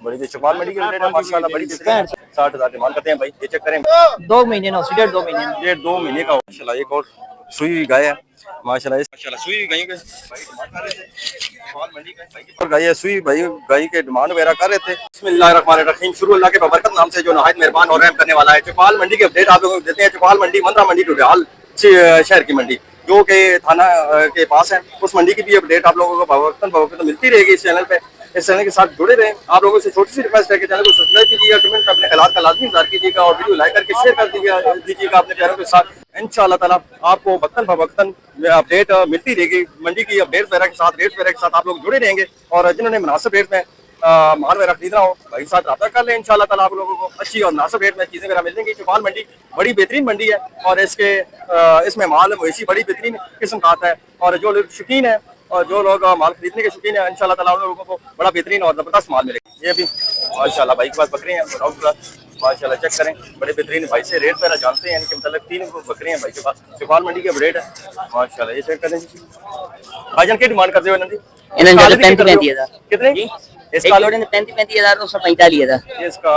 बड़ी चौपाल मंडी की माशाल्लाह बड़ी 60,000 डिमांड करते हैं भाई। ये चेक करें 2 महीने ना 1.5 महीने डेढ़ 2 महीने का माशाल्लाह। एक और सुई गाय है माशाल्लाह। माशाल्लाह सुई गाय के और गाय सुई भाई गाय के डिमांड वगैरह कर रहे थे। बिस्मिल्लाहिर्रहमानिर्रहीम। शुरू अल्लाह के बरकत नाम से जो नहायत मेहरबान और रहम करने वाला है। चौपाल मंडी के अपडेट आप लोगों को देते हैं। चौपाल मंडी मंदरा मंडी टुडियाल शहर की मंडी जो के थाना के पास है, उस मंडी की भी अपडेट आप लोगों को बवक्तन मिलती रहेगी इस चैनल पे। इस चैनल के साथ जुड़े रहें। आप लोगों से छोटी सी रिक्वेस्ट है कि चैनल को सब्सक्राइब कीजिएगा, कमेंट में अपने ख्यालात का लाजमी इंतजार कीजिएगा और वीडियो लाइक करके शेयर कर दीजिएगा अपने प्यारों के साथ। इंशाअल्लाह ताला आपको वक्तन फवक्तन अपडेट मिलती रहेगी मंडी की अपडेट वगैरह के साथ, रेट वगैरह के साथ आप लोग जुड़े रहेंगे। और जिन्होंने मुनासिब रेट में माल वगैरह खरीदना हो भाई साथ रब्ता कर लें। इंशाअल्लाह ताला आप लोगों को अच्छी और मुनासिब रेट में चीज़ें वगैरह मिल जाएंगी। चौपाल मंडी बड़ी बेहतरीन मंडी है और इसमें माल मवेशी बड़ी बेहतरीन किस्म का आता है। और जो लोग शौकीन है और जो लोग माल खरीदने के शौकीन है, इंशाअल्लाह ताला उन लोगों को बड़ा बेहतरीन और जबरदस्त माल मिलेगा। ये भी माशाल्लाह भाई के पास बकरे हैं माशाल्लाह। चेक करें बड़े बेहतरीन भाई से रेट वगैरह जानते हैं। इनके मतलब 3 बकरे हैं भाई के पास। चौपाल मंडी के अपडेट है माशाल्लाह। ये चेक करें भाईजान की डिमांड करते हुए नंदी कितने इसका लोड ने 35,000 इसका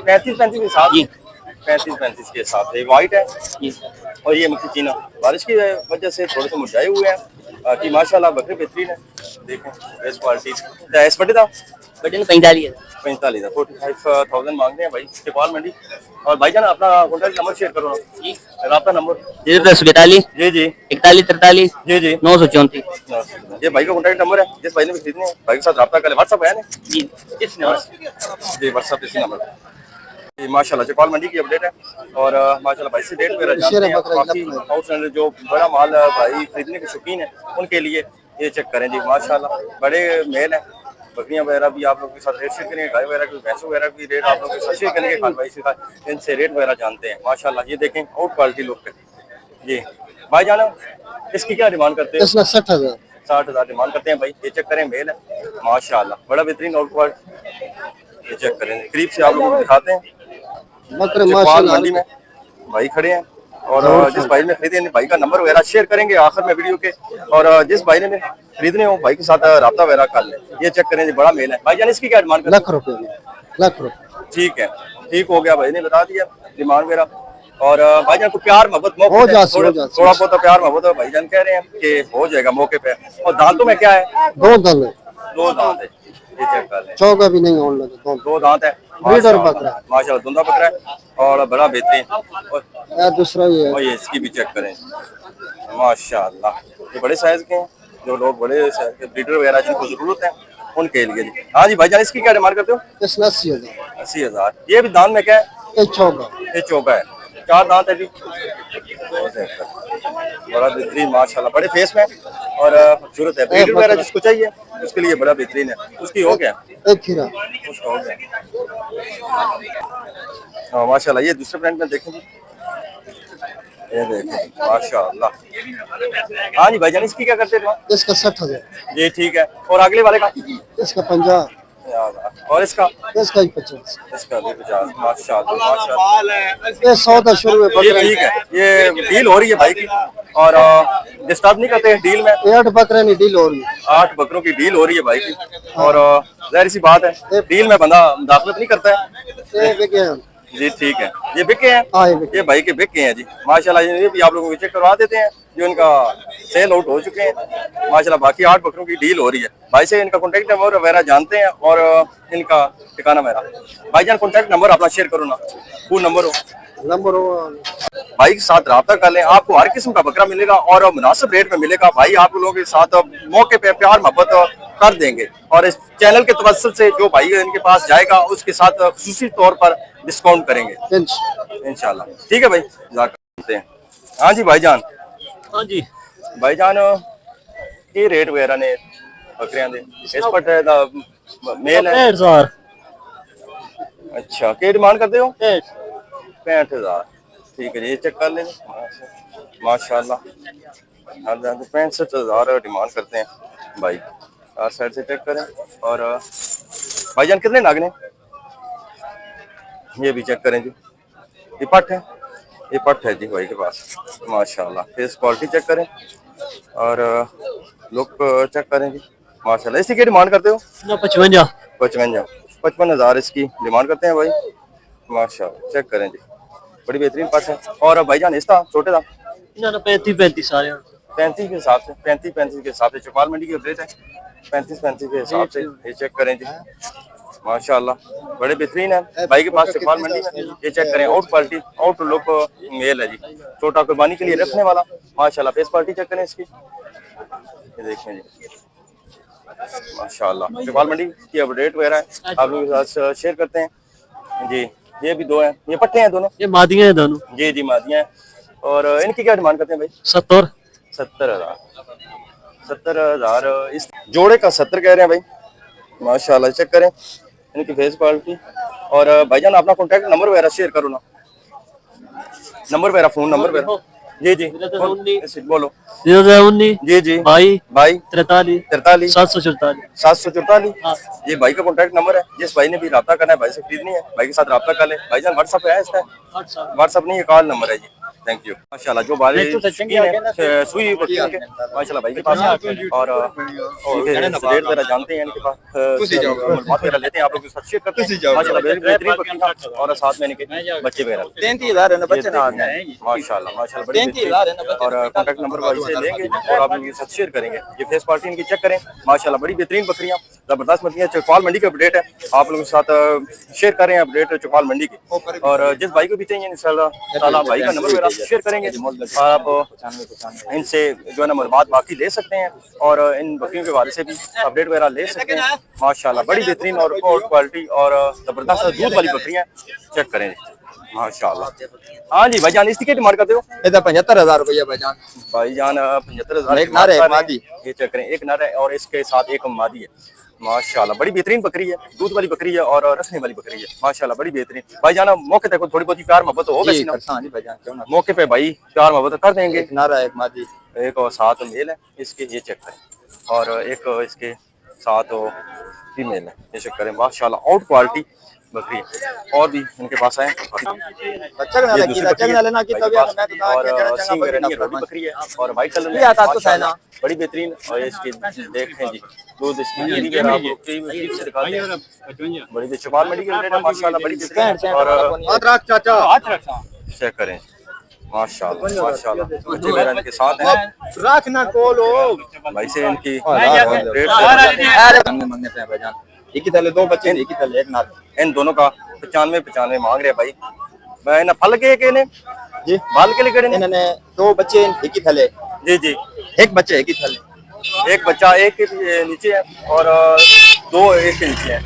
35 के साथ 35 के साथ है। वाइट है और ये मक्खी चीना बारिश की वजह से थोड़े से मुरझाए हुए हैं कि माशाल्लाह बकरे बेहतरीन है। देखें बेस्ट क्वालिटी इस बड़े था बड़े ने 45,000 45,000 मांगते हैं भाई चौपाल मंडी। और भाईजान अपना कॉन्टैक्ट नंबर शेयर करो ना जी। रब्ता नंबर 42 जी जी 41 43 जी जी 934। ये भाई का कॉन्टैक्ट नंबर है। जिस भाई ने भी खरीदने हैं भाई के साथ रब्ता कर ले। व्हाट्सएप है ना जी इस नंबर जी व्हाट्सएप इसी नंबर जी। माशाल्लाह चौपाल मंडी की अपडेट है और माशाल्लाह भाई से डेट वगैरह जानते हैं। काफी आउटस्टैंडर्ड जो बड़ा माल भाई खरीदने के शौकीन है उनके लिए ये चेक करें जी। माशाल्लाह बड़े मेल है। बकरियां वगैरह भी आप लोगों के साथ रेट शेयर करेंगे। गाय वगैरह की भैंसों वगैरह की रेट आप लोगों के साथ शेयर करेंगे। खान भाई से इनसे रेट वगैरह जानते हैं माशाल्लाह। ये देखें आउट क्वालिटी लोग पे जी। भाई जाना इसकी क्या डिमांड करते हैं? 60,000 डिमांड करते हैं भाई। ये चेक करें मेल है माशाल्लाह बड़ा बेहतरीन आउट क्वालिटी। ये चेक करें करीब से आप लोगों को दिखाते हैं। चौपाल मंडी में भाई खड़े हैं और जिस भाई ने खरीदे भाई का नंबर वगैरह शेयर करेंगे आखिर में वीडियो के। और जिस भाई ने खरीदने हो भाई के साथ रब्ता वगैरह कर ले। ये चेक करें बड़ा मेल है भाई जान। इसकी क्या डिमांड? लाख रुपए ठीक है ठीक हो गया भाई ने बता दिया डिमांड वगैरह। और भाईजान को प्यार मोहब्बत थोड़ा बहुत प्यार मोहब्बत भाईजान कह रहे हैं कि हो जाएगा मौके पे। और दांतों में क्या है? 2 दांत है। ये चेक कर लें। चौका भी नहीं होने लगा 2 दांत है माशाल्लाह। धुंधा बकरा है और बड़ा बेहतरीन। और दूसरा ये और ये इसकी भी चेक करें माशाल्लाह। ये बड़े साइज के हैं जो लोग बड़े साइज के ब्रीडर वगैरह जिनको जरूरत है उनके लिए। हाँ जी भाईजान इसकी क्या डिमांड करते हो? 80,000। ये भी दांत में क्या है? ये चौका है। 4 दांत है जी। बड़ा बेहतरीन माशाल्लाह बड़े फेस में और खूबसूरत है। ब्रीडर वगैरह जिसको चाहिए उसके लिए बड़ा बेहतरीन है। उसकी हो गया उसका हो गया हाँ माशाल्लाह। ये दूसरे ब्रांड में देखें जी। ये देखें माशाल्लाह। हाँ जी भाईजान इसकी क्या करते हैं? इसका 60,000 जी ठीक है। और अगले वाले का? इसका 50 और इसका ही 50 इसका भी 50 माशाल्लाह। ये सौदा शुरू में ठीक है। ये डील हो रही है भाई की और डिस्टर्ब नहीं करते हैं डील में। 8 बकरे की डील हो रही है। 8 बकरों की डील हो रही है भाई की। और जाहिर सी बात है डील में बंदा मुदाखलत नहीं करता है जी। ठीक है। ये बिके हैं ये भाई के बिके हैं जी माशाल्लाह। ये भी आप लोगों को चेक करवा देते हैं जो इनका सेल आउट हो चुके हैं माशाल्लाह। बाकी 8 बकरों की डील हो रही है। भाई से इनका कॉन्टैक्ट नंबर वगैरह जानते हैं और इनका ठिकाना मेरा। भाईजान कॉन्टैक्ट नंबर अपना शेयर करो ना। वो नंबर भाई के साथ रब्ता कर लें। आपको हर किस्म का बकरा मिलेगा और मुनासिब रेट में मिलेगा। भाई आप लोगों के साथ मौके पे प्यार मोहब्बत कर देंगे। और इस चैनल के तवज्जुह से जो भाई इनके पास जाएगा उसके साथ खुसूसी तौर पर डिस्काउंट करेंगे इंशाल्लाह। ठीक है भाई जाते हैं। हाँ जी भाईजान। हाँ जी भाईजान की रेट वगैरह ने बकरियां दे इस पर मेल है 65,000। अच्छा क्या डिमांड करते हो? 65,000। ठीक है जी। ये चेक कर लेंगे माशाल्लाह। 65,000 डिमांड करते हैं भाई। और साइड से चेक करें। और भाईजान कितने नागने? ये भी चेक करें जी। ये पट है जी भाई के पास माशाल्लाह। फेस क्वालिटी चेक करें और लुक चेक करें जी माशाल्लाह। इसकी क्या डिमांड करते हो? 55 55,000 इसकी डिमांड करते हैं भाई। माशाल्लाह, चेक करें जी, बड़ी बेहतरीन पस है। और भाईजान इसका छोटे था 35 सारे 35 के हिसाब से 35 के हिसाब से चौपाल मंडी की अपडेट है 35 के हिसाब से। ये चेक करें जी, माशाल्लाह बड़े बेहतरीन है भाई के पास चौपाल मंडी में। ये चेक करें, आउट क्वालिटी आउट लुक मेल है जी, छोटा कुर्बानी के लिए रखने वाला माशाल्लाह। फेस क्वालिटी चेक करें इसकी, ये देखें जी माशाल्लाह। चौपाल मंडी की अपडेट वगैरह है आप लोगों के साथ शेयर करते हैं जी। ये भी दो हैं, ये पट्टे हैं दोनों, ये मादियां हैं दोनों। जी जी मादियां हैं। और इनकी क्या डिमांड करते हैं भाई? 70 70,000 इस जोड़े का 70 कह रहे हैं भाई माशाल्लाह। चेक करें इनकी फेस क्वालिटी। और भाईजान अपना कॉन्टैक्ट नंबर वगैरह शेयर करो ना, नंबर वगैरह फोन नंबर वगैरह। जी जी बोलो। 019 जी जी भाई भाई 43 43 744 744। ये भाई का कॉन्टैक्ट नंबर है, जिस भाई ने भी रब्ता करना है, भाई से खरीदनी है, भाई के साथ रब्ता कर ले। भाईजान व्हाट्सअप है इसका? व्हाट्सअप नहीं है, कॉल नंबर है जी। थैंक यू माशाल्लाह। जो बाल सुई बकरियों के माशाल्लाह भाई के पास है। और रेट वगैरह जानते हैं इनके पास, मालूमात वगैरह लेते हैं आप लोग के साथ शेयर करते हैं माशाल्लाह। बेहतरीन बकरियां और साथ में इनके बच्चे वगैरह 33,000 है ना बच्चे ना माशाल्लाह माशाल्लाह बड़ी बेहतरीन। और कॉन्टैक्ट नंबर भाई से लेंगे और आप लोगों के साथ शेयर करेंगे। ये फेस क्वालिटी इनकी चेक करें माशाल्लाह, बड़ी बेहतरीन बकरियां, जबरदस्त बकरियां। चौपाल मंडी की अपडेट है आप लोगों के साथ शेयर करें अपडेट चौपाल मंडी की। और जिस भाई को भी चाहिए इंशाल्लाह भाई का नंबर वगैरह शेयर करेंगे, आप इनसे जो है ना मालूमात बाकी ले सकते हैं और इन बकरियों के बारे से भी अपडेट वगैरह ले सकते हैं माशाल्लाह। बड़ी बेहतरीन और क्वालिटी और जबरदस्त दूध वाली बकरियां चेक करें माशाल्लाह। हाँ जी भाईजान, इसकी क्या डिमांड करते हो? ये 75,000 रुपया भाईजान। भाईजान 75,000 एक नर है एक मादी। ये चेक करें, एक नर है और इसके साथ एक मादी है माशाल्लाह। बड़ी बेहतरीन बकरी है, दूध वाली बकरी है और रखने वाली बकरी है माशाल्लाह, बड़ी बेहतरीन। भाईजान मौके तक थोड़ी बहुत प्यार मोहब्बत हो वैसे ना, मौके पे भाई प्यार मोहब्बत कर देंगे। एक नर है एक मादी, एक और साथ मेल है इसके, ये चेक करें। और एक इसके साथ फीमेल है, ये चेक करें माशाल्लाह। आउट क्वालिटी बकरी है। और भी इनके पास है बकरी है और वाइट कलर में बड़ी बेहतरीन। और इसकी देखें जी दूध इसकी बड़ी चौपाल मंडी की रेट है माशाल्लाह, बड़ी बेहतरीन। और चेक करें माशाल्लाह माशाल्लाह, बच्चे मेरा इनके साथ हैं। रखना कोलो भाई से इनकी मांगने पे भाईजान। एक ही थले दो बच्चे, एक ही थले एक नार। इन दोनों का 95 मांग रहे भाई। मैं ना फल के ने जी बाल के लिए इन्होंने दो बच्चे एक ही थले। जी जी एक बच्चे एक ही थले, एक बच्चा एक के नीचे है और दो एक के नीचे है।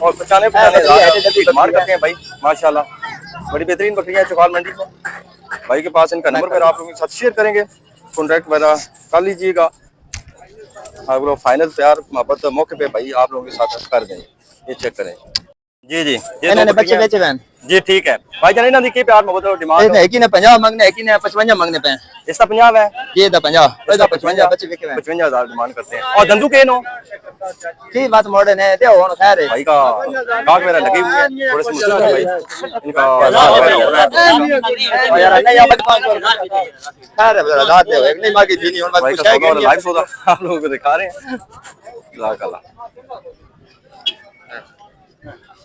और 95 मार करते हैं भाई माशाल्लाह। बड़ी बेहतरीन बकरियां चौपाल मंडी में। भाई के पास इनका नंबर वगैरह आप लोगों के साथ शेयर करेंगे, कॉन्टैक्ट वगैरह कर लीजिएगा। आप लोग फाइनल प्यार मोहब्बत मौके पे भाई आप लोगों के साथ कर देंगे। ये चेक करें जी जी, ये बच्चे बेचे बहन जी ठीक है भाई जान। इन्होंने की प्यार मोहब्बत डिमांड एक ही ने 50 मांगने, एक ही ने 55 मांगने पे। इसका 50 है, ये था 50 55 बच्चे बिके 55,000 डिमांड करते हैं। और धंधु के नो ठीक बात मॉडर्न है दे होना खैर है भाई का काग मेरा लगी हुई है, थोड़े से मुश्किल है भाई इनका यार नहीं अब 500 खैर है रात है एक नहीं मांगी थी नहीं और भाई का सौदा और लाइव सौदा आप लोगों को दिखा रहे हैं। लाकला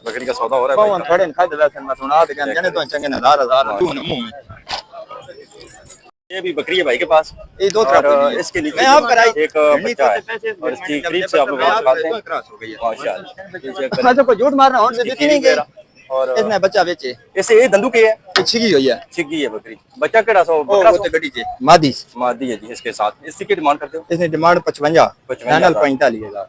बकरी का सौदा हो रहा है कौन थोड़े खा दे वैसे मैं सुना दे कहने तो चंगे हजार तू न मुंह में। ये भी बकरी है भाई के पास, ये दो तरफ इसके नीचे मैं आप कराई एक बच्चा है और इसकी करीब से आप लोग दिखाते हैं माशाल्लाह। हां तो कोई झूठ मारना और से देती नहीं गई और इसने बच्चा बेचे ऐसे ये धंधु के है, छिगी हुई है, छिगी है बकरी। बच्चा केड़ा सो बकरा सो गड्डी से मादी है जी। इसके साथ इसकी की डिमांड करते हो? इसने डिमांड 55 फाइनल 45,000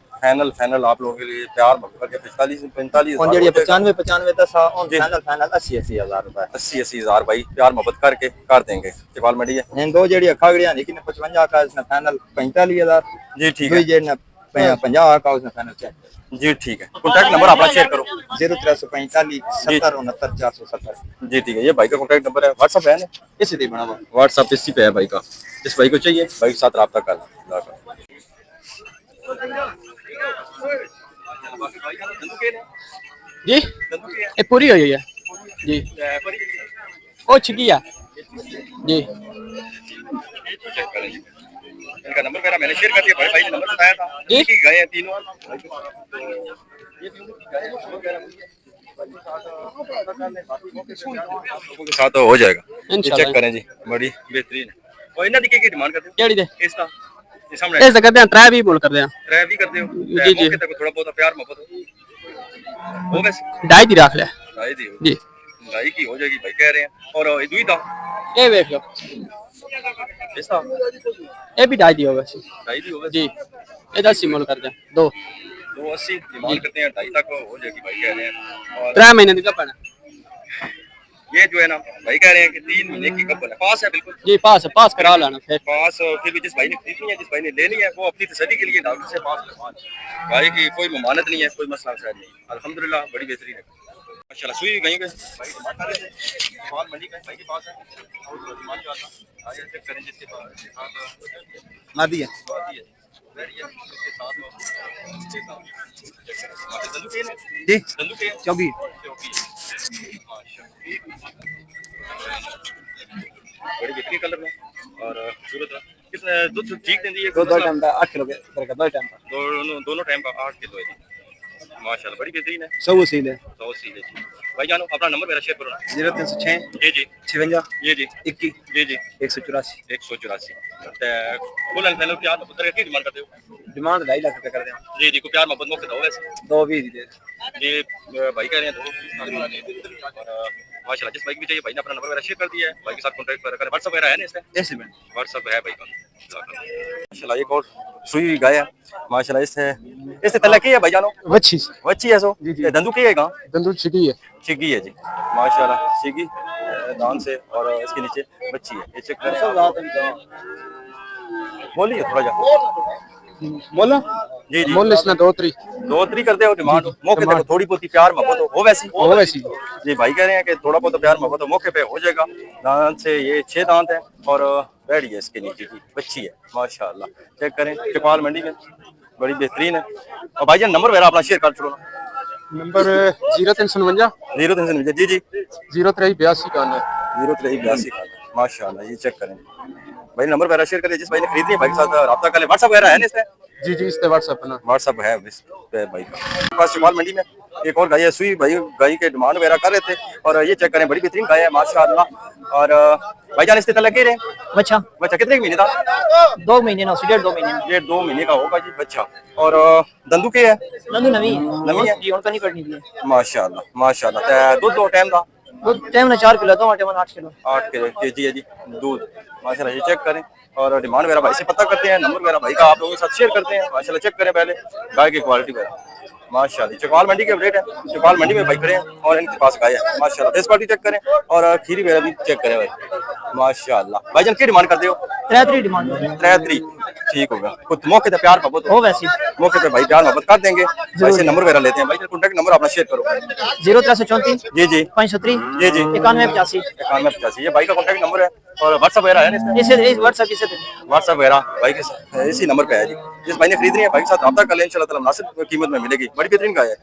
फाइनल आप लोगों के लिए प्यार मोहब्बत के 45 और जेडी 95 10 और फाइनल 80,000 रुपए 80,000 भाई प्यार मोहब्बत करके कर देंगे। चौपाल मंडी है इन दो जेडी खागड़ियां लेकिन 55 का इसने फाइनल 45,000 जी ठीक है। दुई जेड ने 50 का उसने फाइनल चेक जी ठीक है। कॉन्टैक्ट नंबर अपना शेयर करो 0345 70 69 470 जी ठीक है। ये भाई का कॉन्टैक्ट नंबर है, व्हाट्सएप है ना? इसी पे बना व्हाट्सएप इसी पे है भाई का। जिस भाई को चाहिए भाई के साथ रब्ता कर जी ये पूरी हुई है जी। ओ छिकी है जी। इनका नंबर वगैरह मैंने शेयर कर दिया, बड़े भाई ने नंबर बताया था। जी। की गाय हैं तीनों, लोगों के साथ तो हो जाएगा, ये इंशाल्लाह। चेक करें जी, बड़ी बेहतरीन है। और इन्हें दिखे की डिमांड करते हो केड़ी दे इसका, ये सामने ऐसे करते हैं, ट्राई भी बोल करते हैं। ट्राई भी करते हो, जी, जी। मौके तक थोड़ा बहुत प्यार मोहब्बत हो वैसे ढाई दी रख ले ढाई दी जी। ढाई की हो जाएगी भाई कह रहे हैं। और ये दुई था ये देख लो, इसका ये भी ढाई दी होगा ढाई दी होगा जी। ये 10 मोल करते हैं, दो 280 डिमांड करते हैं, ढाई तक हो जाएगी भाई कह रहे हैं। और 3 महीने का पड़ा ये जो है ना भाई कह रहे हैं कि 3 महीने की कब है, पास है बिल्कुल जी। पास करा लेना फिर। पास। फिर भी जिस भाई ने खरीदनी है, जिस भाई ने लेनी है, वो अपनी तसल्ली के लिए डॉक्टर से पास करवाएं। भाई की कोई ममानत नहीं है, कोई मसला शायद नहीं, अल्हम्दुलिल्लाह बड़ी बेहतरीन है माशाल्लाह। सुई गई भाई सवाल मंडी का भाई के पास है और डिमांड जो आता आगे चेक करें जिसके पास मादी है जी चौबी बड़ी बेहतरीन कलर में और सूरत कितने दूध ठीक देती है, दो टाइम का 8 किलो का दो टाइम का दोनों टाइम का 8 किलो है जी माशाल्लाह, बड़ी बेहतरीन है। 100 सील है 100 सील है जी। भाई जानो अपना नंबर मेरा शेयर करो ना। 0306 जी जी 56 जी जी 21 जी जी 184 184 फुल एंड फाइनल क्या पुत्र की डिमांड करते हो? डिमांड 2.5 लाख रुपए कर दें जी जी को प्यार मोहब्बत मौके दो वैसे 220 दे ये भाई कह रहे हैं और माशाल्लाह जिस भाई भी चाहिए भाई ने अपना नंबर वगैरह शेयर कर दिया है, भाई के साथ कांटेक्ट करें। व्हाट्सएप वगैरह है ना इसमें? जैसे में व्हाट्सएप है भाई का माशाल्लाह। एक और सुई गाय है माशाल्लाह, इससे तलक है भाई जानो वच्छी वच्ची है सो जी, जी। ये दंदू की है कहां? दंदू छिकी है चिगी है जी माशाल्लाह, चिगी दान से और इसके नीचे बच्ची है। ये चेक करें, बोलिए थोड़ा जा मोला जी जी मोल इसने 2-3 2-3 करते हो डिमांड मौके पे थोड़ी बहुत प्यार मोहब्बत हो वैसी हो वैसी जी। भाई कह रहे हैं कि थोड़ा बहुत प्यार मोहब्बत हो मौके पे हो जाएगा। दांत से ये 6 दांत है और बैठी है इसके नीचे की बच्ची है माशाल्लाह। चेक करें चौपाल मंडी में बड़ी बेहतरीन है। और भाईजान नंबर वगैरह अपना शेयर कर छोड़ो नंबर 0349 03 जी जी 0382 का 0382 माशाल्लाह। ये चेक करें भाई नंबर वगैरह शेयर करें, जिस भाई ने खरीदनी है भाई के साथ रब्ता कर ले। व्हाट्सएप वगैरह है ना इसमें? जी जी इस पे व्हाट्सएप ना व्हाट्सएप है इस पे भाई का। पास चौपाल मंडी में एक और गाय है सुई भाई, गाय के डिमांड वगैरह कर रहे थे और ये चेक करें बड़ी बेहतरीन गाय है माशाल्लाह। और भाईजान इससे तलक ही रहे बच्चा बच्चा कितने महीने था? 2 महीने ना 1.5 महीने ये 2 महीने का होगा जी बच्चा। और दंदू के है नंदू नवी नवी है जी उनका नहीं करनी थी माशाल्लाह माशाल्लाह। दूध 2 टाइम था वो टाइम ना 4 किलो 2 टाइम 8 किलो 8 केजी है जी दूध माशाल्लाह। ये चेक करें और डिमांड वगैरह भाई से पता करते हैं, नंबर वगैरह भाई का आप लोगों के साथ शेयर करते हैं माशाल्लाह। चेक करें पहले गाय की क्वालिटी वगैरह माशाल्लाह। चौपाल मंडी के अपडेट है, चौपाल मंडी में भाई खड़े हैं और इनके पास गाय है माशाल्लाह। फेस क्वालिटी चेक करें और खीरी वगैरह भी चेक करें भाई माशाल्लाह। भाईजान की डिमांड करते हो? 3 डिमांड 3 ठीक होगा। कुछ मौके पे प्यार मोहब्बत हो वैसी मौके पे भाई प्यार मोहब्बत कर देंगे। भाई से नंबर वगैरह लेते हैं, भाई कॉन्टैक्ट नंबर अपना शेयर करो। 0334 जी जी 503 जी जी 9185 9185 ये भाई का कॉन्टैक्ट नंबर है। और व्हाट्सएप वगैरह है ना इसमें? इसे व्हाट्सएप इसे व्हाट्सएप वगैरह भाई के इसी नंबर पे है जी। जिस भाई ने खरीदनी है भाई के साथ रब्ता कर ले, इंशाल्लाह ताला मुनासिब कीमत में मिलेगी। बड़ी बेहतरीन गाय है।